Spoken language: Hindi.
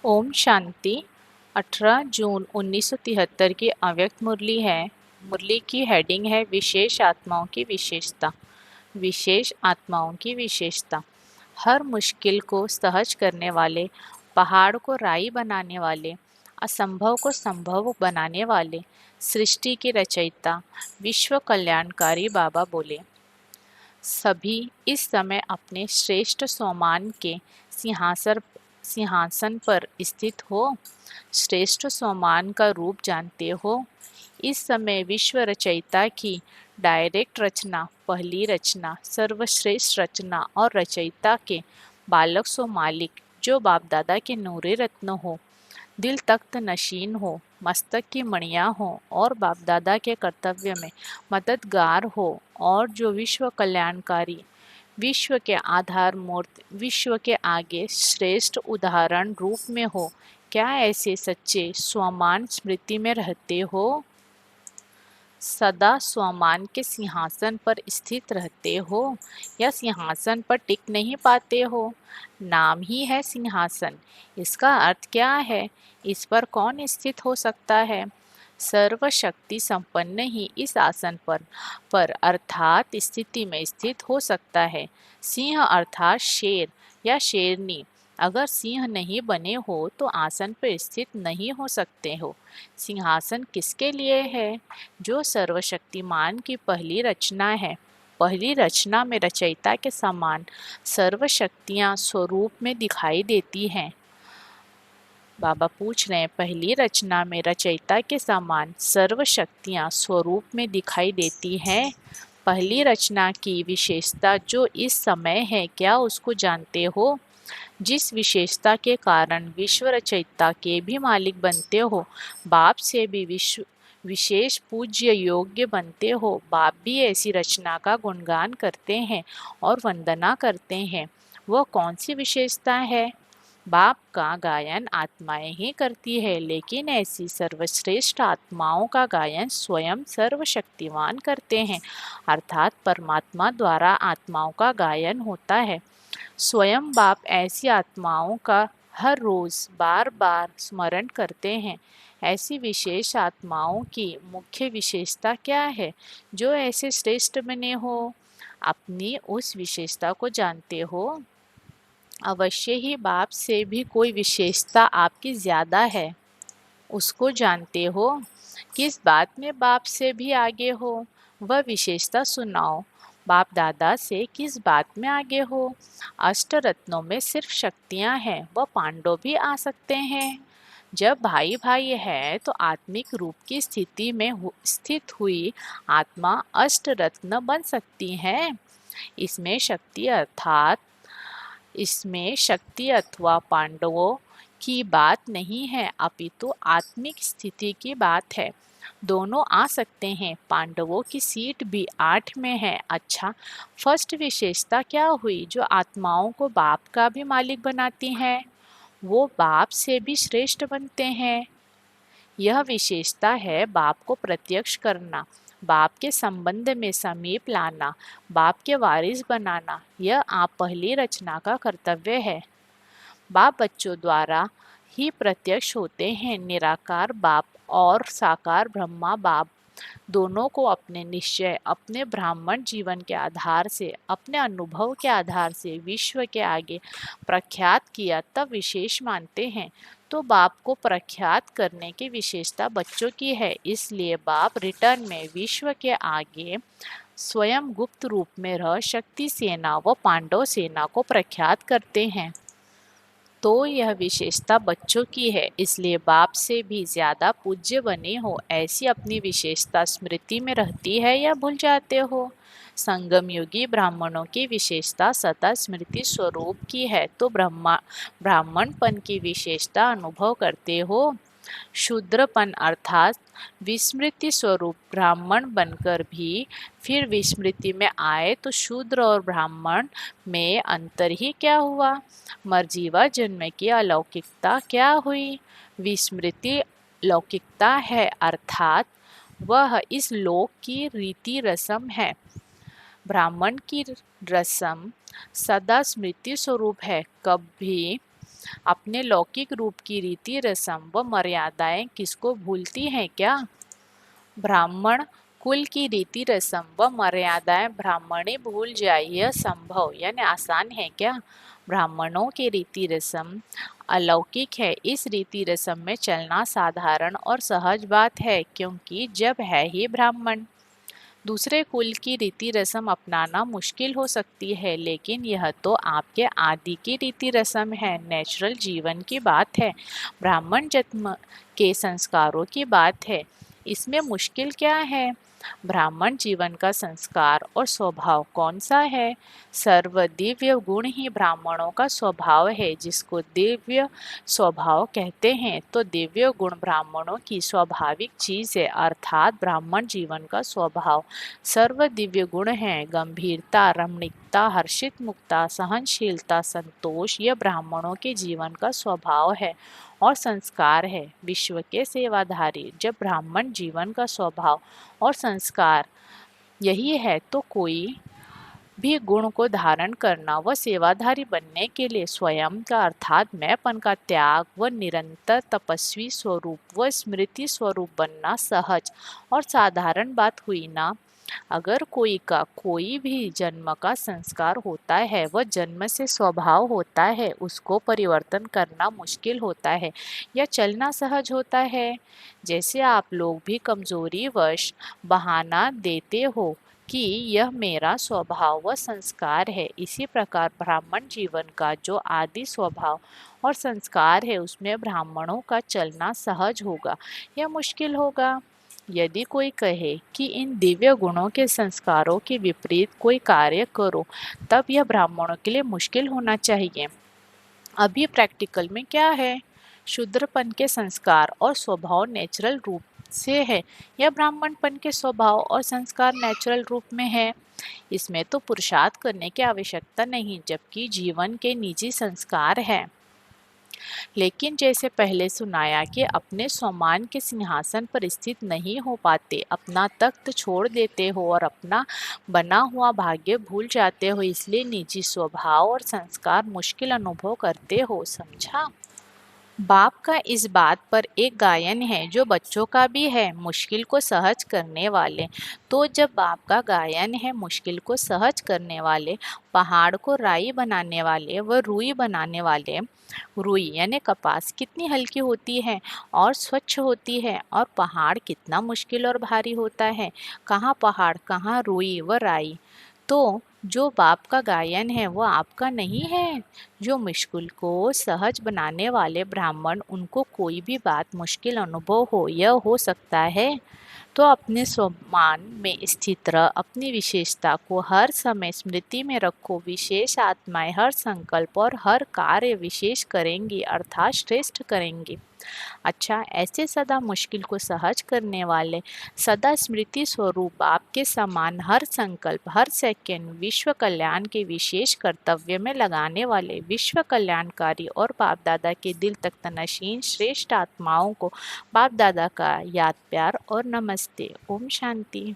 ओम शांति। 18 जून 1973 की अव्यक्त मुरली है। मुरली की हेडिंग है विशेष आत्माओं की विशेषता। विशेष आत्माओं की विशेषता। हर मुश्किल को सहज करने वाले, पहाड़ को राई बनाने वाले, असंभव को संभव बनाने वाले, सृष्टि के रचयिता, विश्व कल्याणकारी बाबा बोले, सभी इस समय अपने श्रेष्ठ स्वमान के सिंहासन पर स्थित हो। श्रेष्ठ स्वमान का रूप जानते हो। इस समय विश्व रचयिता की डायरेक्ट रचना, पहली रचना, सर्वश्रेष्ठ रचना और रचयिता के बालक सो मालिक, जो बाप दादा के नूरे रत्न हो, दिल तख्त नशीन हो, मस्तक की मणियाँ हो और बाप दादा के कर्तव्य में मददगार हो, और जो विश्व कल्याणकारी, विश्व के आधार मूर्त, विश्व के आगे श्रेष्ठ उदाहरण रूप में हो। क्या ऐसे सच्चे स्वमान स्मृति में रहते हो? सदा स्वमान के सिंहासन पर स्थित रहते हो या सिंहासन पर टिक नहीं पाते हो? नाम ही है सिंहासन, इसका अर्थ क्या है? इस पर कौन स्थित हो सकता है? सर्वशक्ति संपन्न ही इस आसन पर अर्थात स्थिति में स्थित हो सकता है। सिंह अर्थात शेर या शेरनी, अगर सिंह नहीं बने हो तो आसन पर स्थित नहीं हो सकते हो। सिंहासन किसके लिए है? जो सर्वशक्तिमान की पहली रचना है। पहली रचना में रचयिता के समान सर्वशक्तियां स्वरूप में दिखाई देती हैं। बाबा पूछ रहे हैं, पहली रचना में रचयिता के समान सर्वशक्तियां स्वरूप में दिखाई देती हैं। पहली रचना की विशेषता जो इस समय है, क्या उसको जानते हो? जिस विशेषता के कारण विश्व रचयिता के भी मालिक बनते हो, बाप से भी विशेष पूज्य योग्य बनते हो। बाप भी ऐसी रचना का गुणगान करते हैं और वंदना करते हैं। वह कौन सी विशेषता है? बाप का गायन आत्माएं ही करती है, लेकिन ऐसी सर्वश्रेष्ठ आत्माओं का गायन स्वयं सर्वशक्तिमान करते हैं, अर्थात परमात्मा द्वारा आत्माओं का गायन होता है। स्वयं बाप ऐसी आत्माओं का हर रोज बार बार स्मरण करते हैं। ऐसी विशेष आत्माओं की मुख्य विशेषता क्या है जो ऐसे श्रेष्ठ बने हो? अपनी उस विशेषता को जानते हो? अवश्य ही बाप से भी कोई विशेषता आपकी ज्यादा है, उसको जानते हो? किस बात में बाप से भी आगे हो? वह विशेषता सुनाओ। बाप दादा से किस बात में आगे हो? अष्ट रत्नों में सिर्फ शक्तियां हैं, वह पांडव भी आ सकते हैं। जब भाई भाई है तो आत्मिक रूप की स्थिति में स्थित हुई आत्मा अष्ट रत्न बन सकती है। इसमें शक्ति अथवा पांडवों की बात नहीं है, अपितु आत्मिक स्थिति की बात है। दोनों आ सकते हैं। पांडवों की सीट भी 8 में है। अच्छा, फर्स्ट विशेषता क्या हुई जो आत्माओं को बाप का भी मालिक बनाती है? वो बाप से भी श्रेष्ठ बनते हैं। यह विशेषता है बाप को प्रत्यक्ष करना, बाप के संबंध में समीप लाना, बाप के वारिस बनाना। यह आप पहली रचना का कर्तव्य है। बाप बच्चों द्वारा ही प्रत्यक्ष होते हैं। निराकार बाप और साकार ब्रह्मा बाप दोनों को अपने निश्चय, अपने ब्राह्मण जीवन के आधार से, अपने अनुभव के आधार से विश्व के आगे प्रख्यात किया, तब विशेष मानते हैं। तो बाप को प्रख्यात करने की विशेषता बच्चों की है, इसलिए बाप रिटर्न में विश्व के आगे स्वयं गुप्त रूप में रह शक्ति सेना व पांडव सेना को प्रख्यात करते हैं। तो यह विशेषता बच्चों की है, इसलिए बाप से भी ज्यादा पूज्य बने हो। ऐसी अपनी विशेषता स्मृति में रहती है या भूल जाते हो? संगम युगी ब्राह्मणों की विशेषता सदा स्मृति स्वरूप की है, तो ब्राह्मणपन की विशेषता अनुभव करते हो? शूद्रपन अर्थात विस्मृति स्वरूप ब्राह्मण बनकर भी फिर विस्मृति में आए तो शूद्र और ब्राह्मण में अंतर ही क्या हुआ? मर्जीवा जन्म की अलौकिकता क्या हुई? विस्मृति लौकिकता है, अर्थात वह इस लोक की रीति रस्म है। ब्राह्मण की रस्म सदा स्मृति स्वरूप है, कभी अपने लौकिक रूप की रीति रस्म व मर्यादाएं किसको भूलती हैं क्या? ब्राह्मण कुल की रीति रस्म व मर्यादाएं ब्राह्मणी भूल जाए, यह संभव यानी आसान है क्या? ब्राह्मणों की रीति रस्म अलौकिक है। इस रीति रस्म में चलना साधारण और सहज बात है, क्योंकि जब है ही ब्राह्मण। दूसरे कुल की रीति रस्म अपनाना मुश्किल हो सकती है, लेकिन यह तो आपके आदि की रीति रस्म है, नेचुरल जीवन की बात है, ब्राह्मण जन्म के संस्कारों की बात है। इसमें मुश्किल क्या है? ब्राह्मण जीवन का संस्कार और स्वभाव कौन सा है? सर्वदिव्य गुण ही ब्राह्मणों का स्वभाव है, जिसको दिव्य स्वभाव कहते हैं। तो दिव्य गुण ब्राह्मणों की स्वाभाविक चीज है, अर्थात ब्राह्मण जीवन का स्वभाव सर्व दिव्य गुण है। गंभीरता, रमणीकता, हर्षित मुक्ता, सहनशीलता, संतोष, यह ब्राह्मणों के जीवन का स्वभाव है और संस्कार है। विश्व के सेवाधारी जब ब्राह्मण जीवन का स्वभाव और संस्कार यही है, तो कोई भी गुण को धारण करना व सेवाधारी बनने के लिए स्वयं का अर्थात मैंपन का त्याग व निरंतर तपस्वी स्वरूप व स्मृति स्वरूप बनना सहज और साधारण बात हुई ना। अगर कोई का कोई भी जन्म का संस्कार होता है, वह जन्म से स्वभाव होता है, उसको परिवर्तन करना मुश्किल होता है या चलना सहज होता है। जैसे आप लोग भी कमजोरी वश बहाना देते हो कि यह मेरा स्वभाव व संस्कार है, इसी प्रकार ब्राह्मण जीवन का जो आदि स्वभाव और संस्कार है, उसमें ब्राह्मणों का चलना सहज होगा या मुश्किल होगा। यदि कोई कहे कि इन दिव्य गुणों के संस्कारों के विपरीत कोई कार्य करो, तब यह ब्राह्मणों के लिए मुश्किल होना चाहिए। अभी प्रैक्टिकल में क्या है? शूद्रपन के संस्कार और स्वभाव नेचुरल रूप से है या ब्राह्मणपन के स्वभाव और संस्कार नेचुरल रूप में है? इसमें तो पुरुषार्थ करने की आवश्यकता नहीं, जबकि जीवन के निजी संस्कार है। लेकिन जैसे पहले सुनाया कि अपने स्वमान के सिंहासन पर स्थित नहीं हो पाते, अपना तख्त छोड़ देते हो और अपना बना हुआ भाग्य भूल जाते हो, इसलिए निजी स्वभाव और संस्कार मुश्किल अनुभव करते हो, समझा? बाप का इस बात पर एक गायन है जो बच्चों का भी है, मुश्किल को सहज करने वाले। तो जब बाप का गायन है मुश्किल को सहज करने वाले, पहाड़ को राई बनाने वाले व रुई बनाने वाले, रुई यानी कपास कितनी हल्की होती है और स्वच्छ होती है, और पहाड़ कितना मुश्किल और भारी होता है। कहाँ पहाड़, कहाँ रुई व राई। तो जो बाप का गायन है वो आपका नहीं है। जो मुश्किल को सहज बनाने वाले ब्राह्मण, उनको कोई भी बात मुश्किल अनुभव हो, यह हो सकता है। तो अपने स्वमान में स्थित रह, अपनी विशेषता को हर समय स्मृति में रखो। विशेष आत्माएं हर संकल्प और हर कार्य विशेष करेंगी, अर्थात श्रेष्ठ करेंगी। अच्छा, ऐसे सदा मुश्किल को सहज करने वाले, सदा स्मृति स्वरूप आपके समान हर संकल्प, हर सेकंड विश्व कल्याण के विशेष कर्तव्य में लगाने वाले विश्व कल्याणकारी और बाप दादा के दिल तक तनशीन श्रेष्ठ आत्माओं को बाप दादा का याद, प्यार और नमस्ते। ओम शांति।